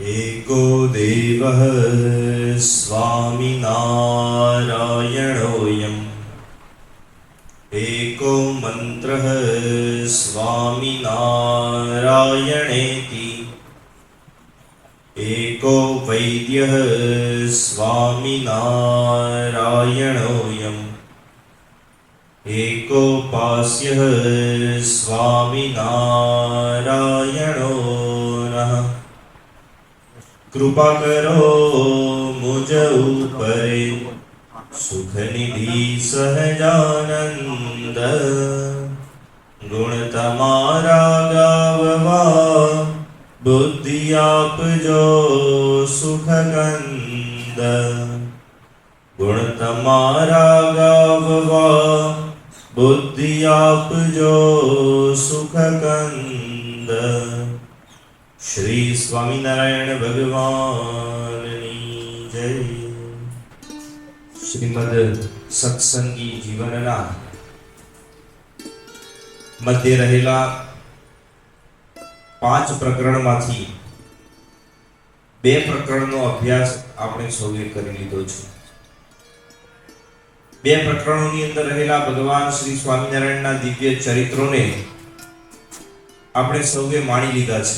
एको देवः स्वामिनारायणोऽयम् एको मन्त्रः स्वामिनारायणेति एको वैद्यः स्वामिनारायणोऽयम् एकोपास्यः स्वामिनारायणो नः। कृपा करो मुझ ऊपरे सुख निधि सहजानंद गुण तमारा गाववा बुद्धि आपजो सुख कंद गुण तमारा गाववा बुद्धि आपजो सुख कंद। श्री स्वामिनारायण भगवाननी जय। શ્રીમદ સત્સંગી જીવનના મધ્ય રહેલા 5 પ્રકરણમાંથી 2 પ્રકરણનો અભ્યાસ આપણે સૌએ કરી લીધો છે। 2 પ્રકરણોની અંદર રહેલા ભગવાન શ્રી સ્વામિનારાયણના દિવ્ય ચરિત્રોને આપણે સૌએ માણી લીધા છે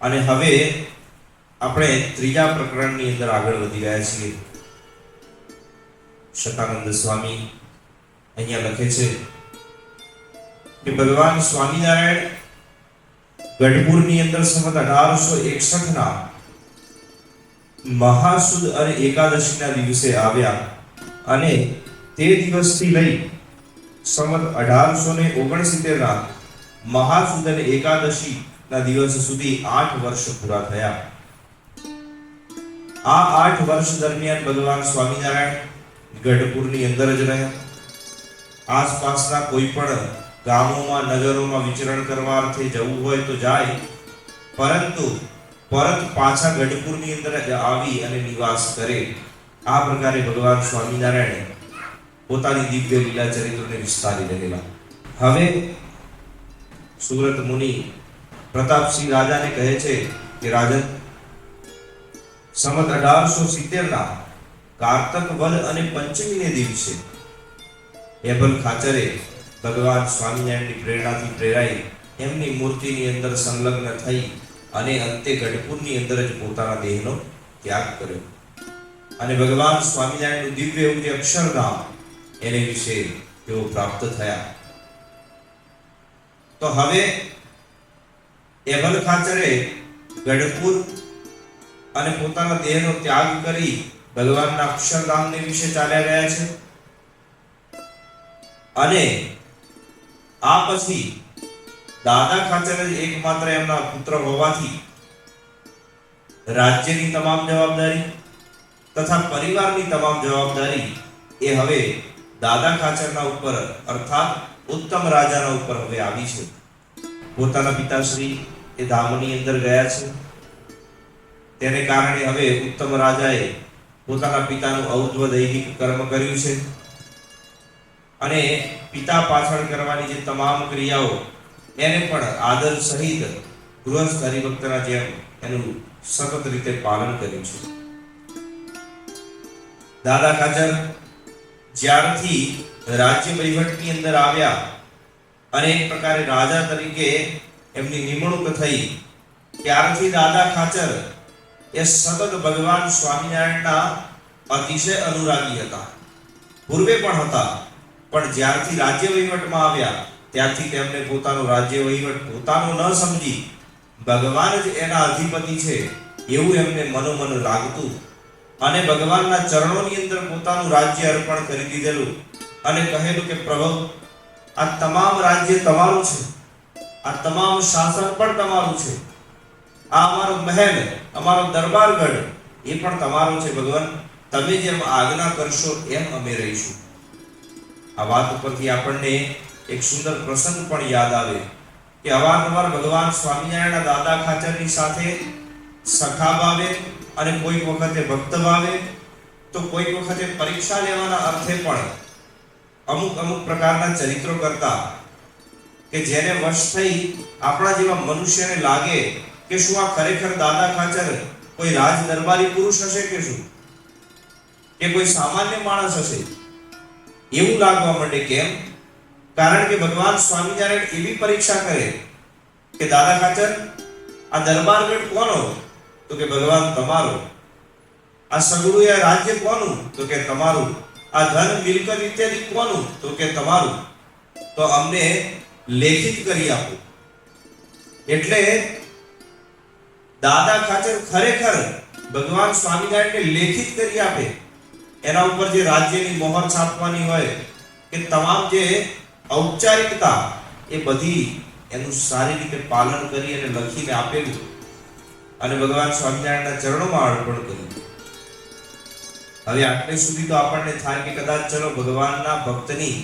અને હવે આપણે ત્રીજા પ્રકરણની અંદર આગળ વધી રહ્યા છીએ। શતાનંદ સ્વામી અહીંયા લખે છે કે ભગવાન સ્વામિનારાયણ ગઢપુરની અંદર સંવત 1861 ના મહાસુદ અને એકાદશીના દિવસે આવ્યા અને તે દિવસથી લઈ સંવત 1869 ના મહાસુદ અને એકાદશી ના દિવસ સુધી 8 વર્ષ પૂરા થયા। આ 8 વર્ષ દરમિયાન ભગવાન સ્વામિનારાયણ ગઢપુરની અંદર જ રહ્યા। આસપાસના કોઈ પણ ગામોમાં નગરોમાં વિચરણ કરવા અર્થે જવું હોય તો જાય, પરંતુ પરત પાછા ગઢપુરની અંદર આવી અને નિવાસ કરે। આ પ્રકારે ભગવાન સ્વામિનારાયણ પોતાની દિવ્ય લીલા ચરિત્રને વિસ્તારી રહેલા। હવે સુરત મુનિ પ્રતાપસિંહ રાજાને કહે છે કે રાજન, સંવત 1870 ના કારતક વદ અને પંચમીને દિવસે એબલ ખાચરે ભગવાન સ્વામિનારાયણની પ્રેરણાથી પ્રેરાઈ એમની મૂર્તિની અંદર સંલગ્ન થઈ અને અંતે ગઢપુરની અંદર જ પોતાના દેહનો ત્યાગ કર્યો અને ભગવાન સ્વામિનારાયણનું દિવ્ય એવું જે અક્ષરધામ એને વિશે તેઓ પ્રાપ્ત થયા। તો હવે એબલ ખાચરે ગઢપુર અને પોતાના દેહનો ત્યાગ કરી ભગવાનના અક્ષરધામને વિશે ચાલ્યા ગયા છે અને આ પછી દાદા ખાચર જ એકમાત્ર એમના પુત્ર હોવાથી રાજ્યની તમામ જવાબદારી તથા પરિવારની તમામ જવાબદારી એ હવે દાદા ખાચરના ઉપર અર્થાત ઉત્તમ રાજાના ઉપર હવે આવી છે। પોતાના પિતાશ્રી એ ધામની અંદર ગયા છે, તેને કારણે હવે ઉત્તમ રાજાએ પોતાના પિતાનું ઔદ્વ દૈહિક કર્મ કર્યું છે અને પિતા પાછળ કરવાની જે તમામ ક્રિયાઓ એને પણ આદર સહિત ગૃહસ્થ હરિભક્તના જેમ એનું સતત રીતે પાલન કર્યું છે। દાદા ખાચર જ્યારથી રાજ્ય વહીવટની અંદર આવ્યા અને એક પ્રકારે રાજા તરીકે એમની નિમણૂક થઈ ત્યારથી દાદા ખાચર એ સતત ભગવાન સ્વામિનારાયણના અતિશય અનુરાગી હતા। પૂર્વે પણ હતા, પણ જ્યારથી રાજ્ય વહીવટમાં આવ્યા ત્યારથી તેમને પોતાનો રાજ્ય વહીવટ પોતાનો ન સમજી ભગવાન જ એના અધિપતિ છે એવું એમને મનોમન લાગતું અને ભગવાનના ચરણોની અંદર પોતાનું રાજ્ય અર્પણ કરી દીધેલું અને કહેલું કે પ્રભુ, આ તમામ રાજ્ય તમારું છે, આ તમામ શાસન પણ તમારું છે, આ અમારો મહેલ, અમારો દરબારગઢ એ પણ તમારો છે। ભગવાન, તમે જેમ આજ્ઞા કરશો એમ અમે રહીશું। આ વાત ઉપરથી આપણને એક સુંદર પ્રસંગ પણ યાદ આવે કે અવારનવાર ભગવાન સ્વામિનારાયણના દાદા ખાચરની સાથે સખા ભાવે અને કોઈક વખતે ભક્ત ભાવે તો કોઈક વખતે પરીક્ષા લેવાના અર્થે પણ અમુક પ્રકારના ચરિત્રો કરતા કે જેને વશ થઈ આપણા જેવા મનુષ્યને લાગે કે શું આ ખરેખર દાદા ખાચર કોઈ રાજ દરબારી પુરુષ હશે કે શું, કે કોઈ સામાન્ય માણસ હશે? એવું લાગવા માંડે. કેમ? કારણ કે ભગવાન સ્વામિનારાયણ એવી પરીક્ષા કરે કે દાદા ખાચર, આ દરબારગઢ કોનો? તો કે ભગવાન તમારો. આ સગડું એ રાજ્ય કોનું? તો કે તમારું. આ ધન મિલકત ઇત્યાદિ કોનું? તો કે તમારું. તો અમને લેખિત કરી આપો. એટલે દાદા ખાચર ખરેખર ભગવાન સ્વામિનારાયણને લેખિત કરી આપે. એના ઉપર જે રાજ્યની મોહર છાપવાની હોય કે તમામ જે ઔપચારિકતા એ બધી એનું સારી રીતે પાલન કરી અને લખીને આપેલું અને ભગવાન સ્વામિનારાયણના ચરણોમાં અર્પણ કર્યું. હવે આટલે સુધી તો આપણને થાય કે કદાચ ચલો ભગવાનના ભક્તની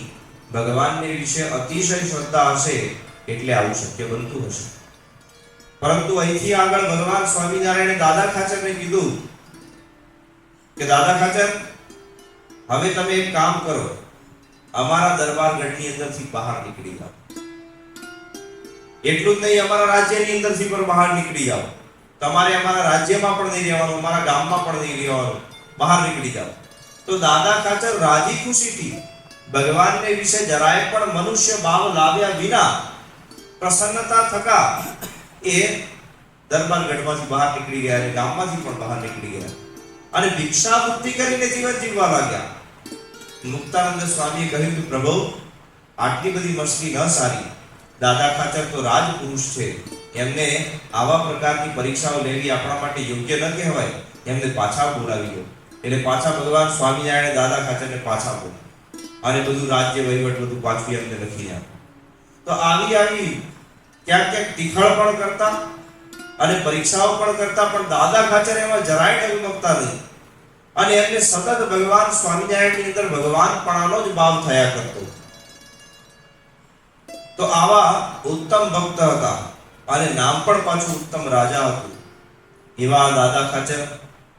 ભગવાનને વિશે અતિશય શ્રદ્ધા હશે એટલે આવું શક્ય બનતું હશે. પરંતુ અહીંથી આગળ ભગવાન સ્વામિનારાયણે દાદા ખાચરને કીધું કે દાદા ખાચર, હવે તમે એક કામ કરો, અમારા દરબારગઢની અંદરથી બહાર નીકળી જાઓ. એટલું જ નહીં, અમારા રાજ્યની અંદરથી પણ બહાર નીકળી જાઓ. તમારે અમારા રાજ્યમાં પણ નહીં રહેવાનું, અમારા ગામમાં પણ નહીં રહેવાનું, બહાર નીકળી જાઓ. તો દાદા ખાચર રાજી ખુશીથી ભગવાનને વિશે જરાય પણ મનુષ્ય ભાવ લાવ્યા વિના પ્રસન્નતા થકા એ દરબારગઢમાંથી બહાર નીકળી ગયા અને ગામમાંથી પણ બહાર નીકળી ગયા અને ભિક્ષા વૃત્તિ કરીને જીવન જીવવા લાગ્યા. મુક્તાનંદ સ્વામીએ કહ્યું કે પ્રભુ, આટલી બધી મસ્તી ન સારી. દાદા ખાચર તો રાજપુરુષ છે, એમને આવા પ્રકારની પરીક્ષાઓ લેવી આપણા માટે યોગ્ય ન કહેવાય. એમને પાછા બોલાવી દો. એટલે પાછા ભગવાન સ્વામિનારાયણે દાદા ખાચરને પાછા બોલાવ્યા અને બધું રાજ્ય વહીવટ બધું પાછું એમને લખી આપ્યું. તો આવી ક્યાંક ક્યાંક તીખળ પણ કરતા અને પરીક્ષાઓ પણ કરતા, પણ દાદા ખાચર એમાં જરાય ડગમગતા નહીં અને એમને સતત ભગવાન સ્વામિનારાયણની અંદર ભગવાનપણાનો જ ભાવ થયા કરતો. તો આવા ઉત્તમ ભક્ત હતા અને નામ પણ પાછું ઉત્તમ રાજા હતું. એવા દાદા ખાચર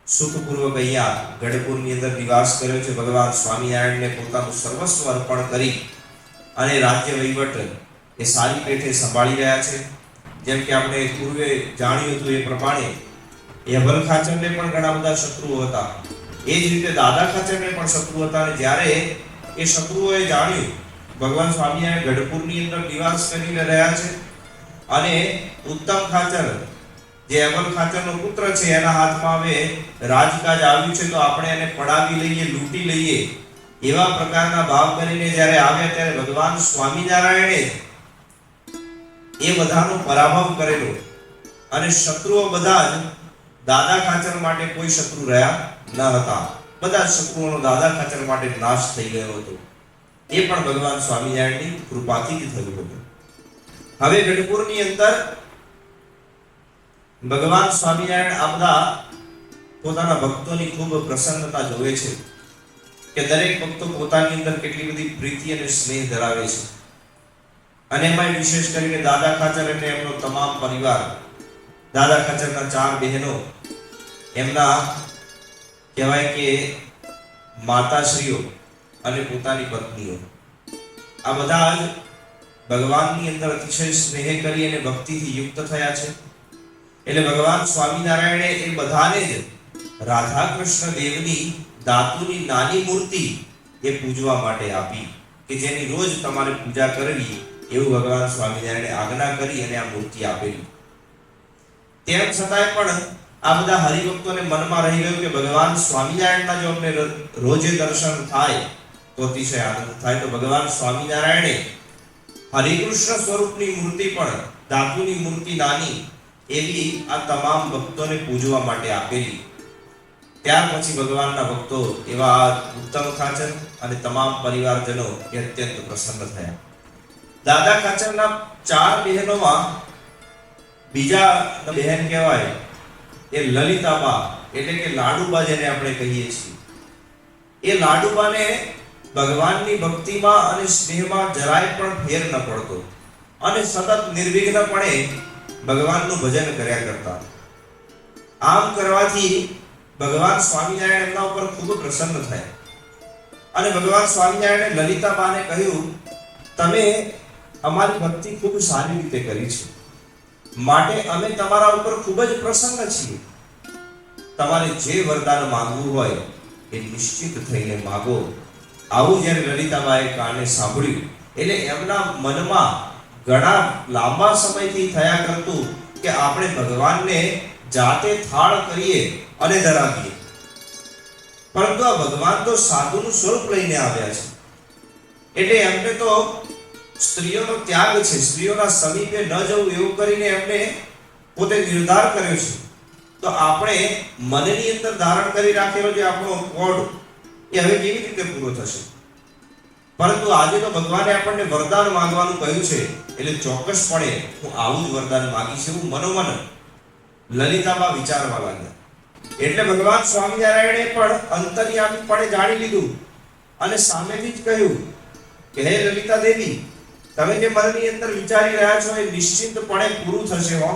સુખપૂર્વક અહીંયા ગઢપુરની અંદર નિવાસ કર્યો છે. ભગવાન સ્વામિનારાયણને પોતાનું સર્વસ્વ અર્પણ કરી અને રાજ્ય વહીવટ એ સારી પેઠે સંભાળી રહ્યા છે. જેમ કે આપણે પૂર્વે જાણ્યું હતું એ પ્રમાણે અભલ ખાચરને પણ ઘણા બધા શત્રુઓ હતા. એ જ રીતે દાદા ખાચરને પણ શત્રુ હતા અને જ્યારે એ શત્રુઓએ જાણ્યું ભગવાન સ્વામિનારાયણ ગઢપુરની અંદર નિવાસ કરી રહ્યા છે અને ઉત્તમ ખાચર જે અભલ ખાચરનો પુત્ર છે એના હાથમાં હવે રાજકાજ આવ્યું છે, તો આપણે એને પડાવી લઈએ, લૂંટી લઈએ એવા પ્રકારના ભાવ કરીને જ્યારે આવ્યા ત્યારે ભગવાન સ્વામિનારાયણે એ બધાનો પરાભવ કરેલો અને શત્રુઓ બધા જ દાદા ખાચર માટે કોઈ શત્રુ રહ્યા ન હતા. બધા શત્રુઓનો દાદા ખાચર માટે નાશ થઈ ગયો હતો. એ પણ ભગવાન સ્વામિનારાયણની કૃપાથી જ થયું હતું. હવે ગઢપુરની અંદર ભગવાન સ્વામિનારાયણ આ બધા પોતાના ભક્તોની ખૂબ પ્રસન્નતા જોવે છે કે દરેક ભક્તો પોતાની અંદર કેટલી બધી પ્રીતિ અને સ્નેહ ધરાવે છે. અને એમાં વિશેષ કરીને દાદા ખાચર અને એમનો તમામ પરિવાર, દાદા ખાચરના 4 બહેનો, એમના કહેવાય કે માતાશ્રીઓ અને પોતાની પત્નીઓ, આ બધા જ ભગવાનની અંદર અતિશય સ્નેહ કરી અને ભક્તિથી યુક્ત થયા છે. એટલે ભગવાન સ્વામિનારાયણે એ બધાને જ રાધા કૃષ્ણ દેવની ધાતુની નાની મૂર્તિ એ પૂજવા માટે આપી કે જેની રોજ તમારે પૂજા કરવી એવું ભગવાન સ્વામિનારાયણે આજ્ઞા કરી અને આ મૂર્તિ આપેલી. તેમ છતાંય પણ આ બધા હરિભક્તોને મનમાં રહી ગયું કે ભગવાન સ્વામિનારાયણના જો અમને રોજે દર્શન થાય તો અતિશય આનંદ થાય. તો ભગવાન સ્વામિનારાયણે હરિકૃષ્ણ સ્વરૂપની મૂર્તિ પણ ધાતુની મૂર્તિ નાની એવી આ તમામ ભક્તોને પૂજવા માટે આપેલી. ત્યાર પછી ભગવાનના ભક્તો એવા ઉત્તમ ખાચર અને તમામ પરિવારજનો એ અત્યંત પ્રસન્ન થયા. દાદા ખાચરના 4 બહેનોમાં બીજા બહેન કહેવાય એ લલિતાબા, એટલે કે લાડુબા જેને આપણે કહીએ છીએ. એ લાડુબાને ભગવાનની ભક્તિમાં અને સ્નેહમાં જરાય પણ ફેર ન પડતો અને સતત નિર્વિઘ્નપણે ભગવાનનું ભજન કર્યા કરતા. આમ કરવાથી ભગવાન સ્વામિનારાયણ એમના ઉપર ખૂબ પ્રસન્ન થયા અને ભગવાન સ્વામિનારાયણે લલિતાબાને કહ્યું, તમે અમારી ભક્તિ ખૂબ સારી રીતે કરી છે, માટે અમે તમારા ઉપર ખૂબ જ પ્રસન્ન છીએ. તમારે જે વરદાન માંગવું હોય એ નિશ્ચિત થઈને માંગો. આવું જ્યારે લલિતાબાઈએ કાને સાંભળ્યું એટલે એમના મનમાં ઘણા લાંબા સમયથી થયા કરતું કે આપણે ભગવાનને જાતે થાળ કરીએ અને ધરાવીએ. પરંતુ આ ભગવાન તો સાધુનું સ્વરૂપ લઈને આવ્યા છે, એટલે એમને તો સ્ત્રીઓનો ત્યાગ છે, સ્ત્રીઓના સમીપે ન જવું એવું કરીને એમને પોતે નિર્ધાર કર્યો છે. તો આપણે મનની અંદર ધારણ કરી રાખેલો જે આપણો કોડ એ હવે કેવી રીતે પૂરો થશે? પરંતુ આજે તો ભગવાને આપણને વરદાન માંગવાનું કહ્યું છે, એટલે ચોક્કસપણે હું આવું જ વરદાન માંગીશ એવું મનોમન લલિતાબા વિચારવા લાગ્યા. એટલે ભગવાન સ્વામિનારાયણે પણ અંતર્યામીપણે જાણી લીધું અને સામેથી જ કહ્યું કે હે લલિતા દેવી, તમે જે મનની અંદર વિચારી રહ્યા છો એ નિશ્ચિતપણે પૂરું થશે હો.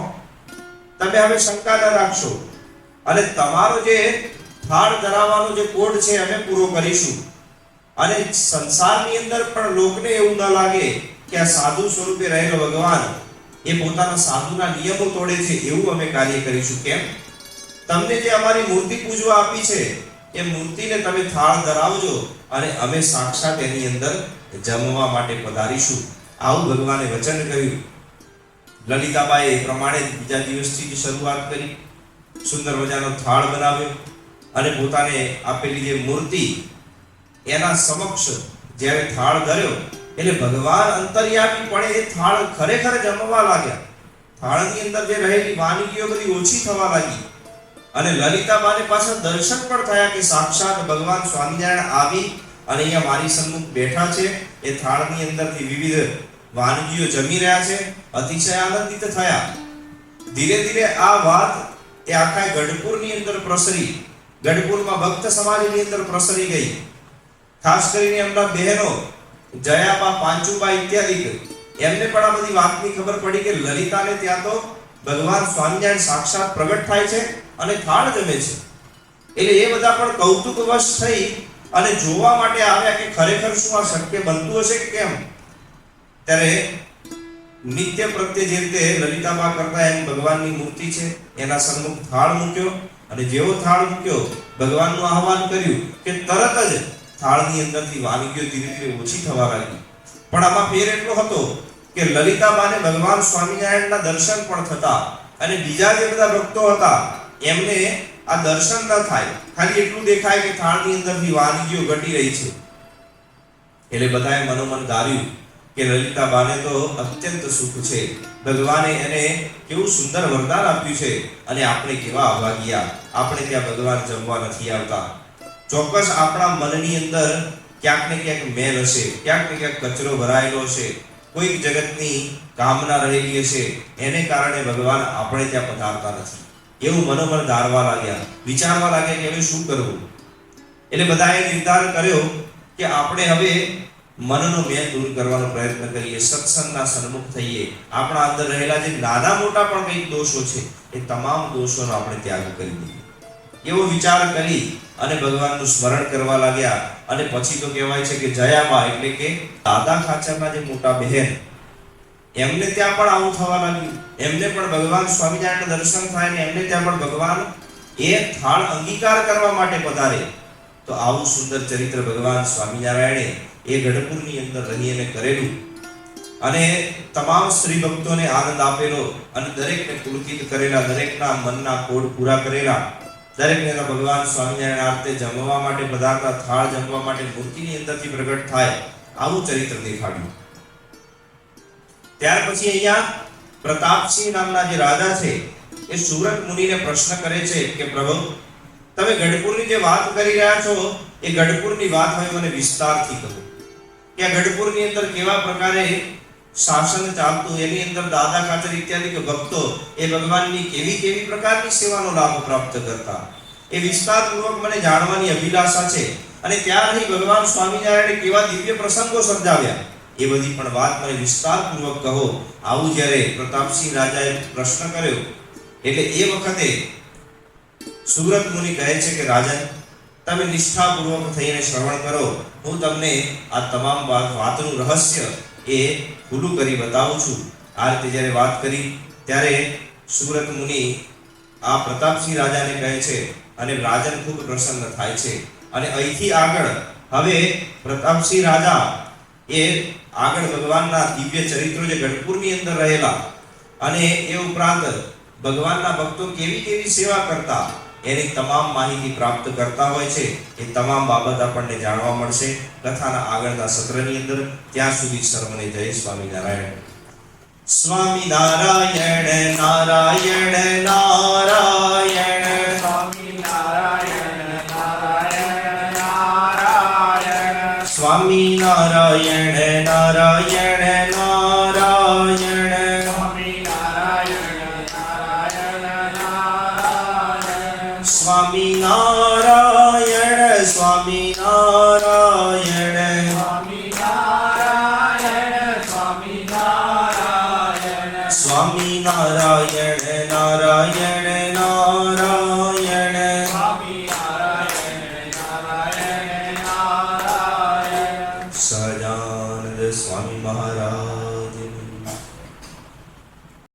તમે હવે શંકા ન રાખશો અને તમારો જે થાળ ધરાવવાનો જે કોડ છે અમે પૂરો કરીશું. અને સંસારની અંદર પણ લોકને એવું ન લાગે કે આ સાધુ સ્વરૂપે રહેલો ભગવાન એ પોતાના સાધુના નિયમો તોડે છે, એવું અમે કાર્ય કરીશું. કેમ? તમને જે અમારી મૂર્તિ પૂજવા આપી છે એ મૂર્તિને તમે થાળ ધરાવજો અને અમે સાક્ષાત એની અંદર જમવા માટે પધારીશું. આવું ભગવાને વચન કહ્યું. લલિતાબાએ એ પ્રમાણે બીજા દિવસથી જ શરૂઆત કરી. સુંદર મજાનો થાળ બનાવ્યો અને પોતાને આપેલી જે મૂર્તિ એના સમક્ષ જ્યારે થાળ ધર્યો એટલે ભગવાન અંતર્યામીપણે એ થાળ ખરેખર જમવા લાગ્યા. થાળની અંદર જે રહેલી વાનગીઓ બધી ઓછી થવા લાગી અને લલિતાબાને પાછા દર્શન પણ થયા કે સાક્ષાત ભગવાન સ્વામિનારાયણ આવી અને અહીંયા મારી સન્મુખ બેઠા છે. એ થાળની અંદરથી વિવિધ વાનગીઓ જમી રહ્યા છે. અતિશય આનંદિત થયા. ધીરે ધીરે આ વાત એ આખા ગઢપુરની અંદર પ્રસરી. ગઢપુરમાં ભક્ત સમાજની અંદર પ્રસરી ગઈ. ખાસ કરીને એમના બહેનો જયાબા, પાંચુબા ઇત્યાદિ એમને પણ આ બધી વાતની ખબર પડી કે લલિતાને ત્યાં તો ભગવાન સ્વામિનારાયણ સાક્ષાત પ્રગટ થાય છે અને થાળ જમે છે. એટલે એ બધા પણ કૌતુકવશ થઈ અને જોવા માટે આવ્યા કે ખરેખર શું આ શક્ય બનતું હશે કે કેમ. ત્યારે નિત્ય પ્રત્યે જે રીતે લલિતાબા કરતા એમ ભગવાનની મૂર્તિ છે એના સન્મુખ થાળ મૂક્યો અને જેવો થાળ મૂક્યો ભગવાનનું આહવાન કર્યું કે તરત જ થાળની અંદરથી વાનગીઓ ધીરે ધીરે ઓછી થવા લાગી. પણ આમાં ફેર એટલો હતો કે લલિતાબાને ભગવાન સ્વામિનારાયણના દર્શન પણ થતા અને બીજા જે બધા ભક્તો હતા એમને આ દર્શન ન થાય, ખાલી એટલું દેખાય કે થાળની અંદરથી વાનગીઓ ઘટી રહી છે. એટલે બધાએ મનોમન ધાર્યું કે લલિતાબાને તો અત્યંત સુખ છે, ભગવાને એને કેવું સુંદર વરદાન આપ્યું છે અને આપણે કેવા અભાગિયા, આપણે ત્યાં ભગવાન જમવા નથી આવતા. ચોક્કસ આપણા મનની અંદર ક્યાંક ને ક્યાંક મેલ હશે, ક્યાંક ને ક્યાંક કચરો ભરાયેલો હશે, કોઈક જગતની કામના રહેલી હશે, એને કારણે ભગવાન આપણે ત્યાં પધારતા નથી. એવું મનોમન ધારવા લાગ્યા, વિચારવા લાગ્યા કે હવે શું કરવું. એટલે બધાએ નિર્ધાર કર્યો કે આપણે હવે મનનો મેલ દૂર કરવાનો પ્રયત્ન કરીએ, સત્સંગના સન્મુખ થઈએ. આપણા અંદર રહેલા જે નાના મોટા પણ કંઈક દોષો છે એ તમામ દોષોનો આપણે ત્યાગ કરી દઈએ. એવો વિચાર કરી અને ભગવાનનું સ્મરણ કરવા લાગ્યા. અને પછી તો કહેવાય છે કે જયાબા એટલે કે દાદા ખાચરના જે મોટા બહેન એમને ત્યાં પણ આવું થવા લાગ્યું. એમને પણ ભગવાન સ્વામિનારાયણના દર્શન થાય ને એમને ત્યાં પણ ભગવાન એ થાળ અંગીકાર કરવા માટે પધારે. તો આવું સુંદર ચરિત્ર ભગવાન સ્વામિનારાયણે એ ગઢપુરની અંદર રહી અને કરેલું અને તમામ સ્ત્રી ભક્તોને આનંદ આપેલો અને દરેકને પુલકિત કરેલા, દરેકના મનના કોડ પૂરા કરેલા, દરેકને ભગવાન સ્વામિનારાયણ આરતે જમવા માટે પધારતા, થાળ જમવા માટે મૂર્તિની અંદરથી પ્રગટ થાય આવું ચરિત્ર દેખાડ્યું. ત્યાર પછી અહીંયા પ્રતાપસિંહ નામના જે રાજા છે એ સુરત મુનિને પ્રશ્ન કરે છે કે પ્રભુ, તમે ગઢપુરની જે વાત કરી રહ્યા છો એ ગઢપુરની વાત હવે મને વિસ્તારથી કહો કે આ ગઢપુરની અંદર કેવા પ્રકારે શાસન ચાલતું, એની અંદર દાદા ખાચર ઇત્યાદિ કે ભક્તો એ ભગવાનની કેવી કેવી પ્રકારની સેવાનો લાભ પ્રાપ્ત કરતા, એ વિસ્તારપૂર્વક મને જાણવાની અભિલાષા છે. અને ત્યાં રહી ભગવાન સ્વામિનારાયણે કેવા દિવ્ય પ્રસંગો સર્જાવ્યા એ બધી પણ વાત મને વિસ્તારપૂર્વક કહો. આવું જ્યારે પ્રતાપસિંહ રાજાએ પ્રશ્ન કર્યો એટલે એ વખતે સુરત મુનિ કહે છે કે રાજન, તમે નિષ્ઠાપૂર્વક થઈને શ્રવણ કરો, હું તમને આ તમામ વાતનું રહસ્ય એ ખુલ્લું કરી બતાવું છું. આ રીતે જ્યારે વાત કરી ત્યારે સુરત મુનિ આ પ્રતાપસિંહ રાજાને કહે છે અને રાજન ખૂબ પ્રસન્ન થાય છે અને અહીંથી આગળ હવે પ્રતાપસિંહ રાજા એ આગળ ભગવાનના દિવ્ય ચરિત્રો જે ગઢપુરની અંદર રહેલા અને એ ઉપરાંત ભગવાનના ભક્તો કેવી કેવી સેવા કરતા એની તમામ માહિતી પ્રાપ્ત કરતા હોય છે. એ તમામ બાબત આપણને જાણવા મળશે કથાના આગળના સત્રની અંદર. ત્યાં સુધી સર્વને જય સ્વામિનારાયણ. સ્વામિનારાયણ નારાયણ નારાયણ સ્વામિનારાયણ નારાયણ નારાયણ સ્વામિનારાયણ નારાયણ નારાયણ સ્વામિનારાયણ સ્વામિનારાયણ સ્વામિનારાયણ સ્વામિનારાયણ નારાયણ નારાયણ સ્વામિનારાયણ નારાયણ નારાયણ સહજાનંદ સ્વામી મહારાજ